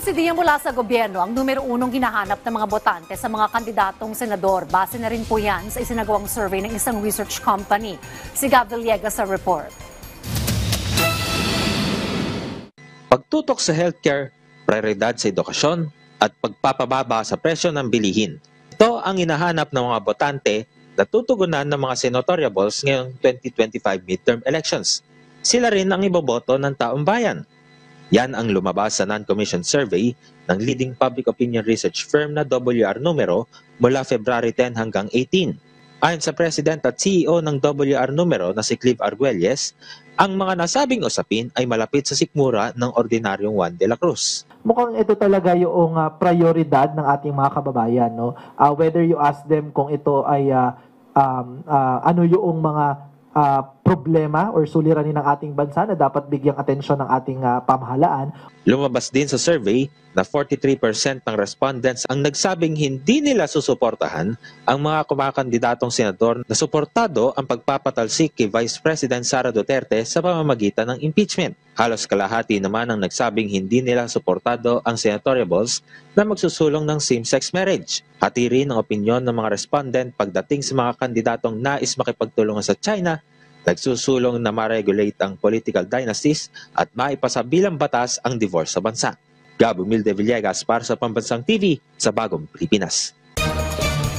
Subsidiya mula sa gobyerno ang numero unong hinahanap ng mga botante sa mga kandidatong senador. Base na rin po yan sa isinagawang survey ng isang research company. Si Gab Villegas sa report. Pagtutok sa healthcare, prioridad sa edukasyon, at pagpapababa sa presyo ng bilihin. Ito ang hinahanap ng mga botante na tutugunan ng mga senatoriables ngayong 2025 midterm elections. Sila rin ang iboboto ng taong bayan. Yan ang lumabas sa non-commissioned survey ng leading public opinion research firm na WR Numero mula February 10 hanggang 18. Ayon sa President at CEO ng WR Numero na si Clive Arguelles, ang mga nasabing usapin ay malapit sa sikmura ng ordinaryong Juan de la Cruz. Mukhang ito talaga yung prioridad ng ating mga kababayan, no? Whether you ask them kung ito ay ano yung mga problema or suliranin ng ating bansa na dapat bigyang atensyon ng ating pamahalaan. Lumabas din sa survey na 43% ng respondents ang nagsabing hindi nila susuportahan ang mga kumakandidatong senador na suportado ang pagpapatalsik kay Vice President Sara Duterte sa pamamagitan ng impeachment. Halos kalahati naman ang nagsabing hindi nila suportado ang senatoriables na magsusulong ng same-sex marriage. Hati rin ang opinyon ng mga respondent pagdating sa mga kandidatong nais makipagtulungan sa China, nagsusulong na ma-regulate ang political dynasties at maipasa bilang batas ang divorce sa bansa. Gab Humilde Villegas para sa Pambansang TV sa Bagong Pilipinas.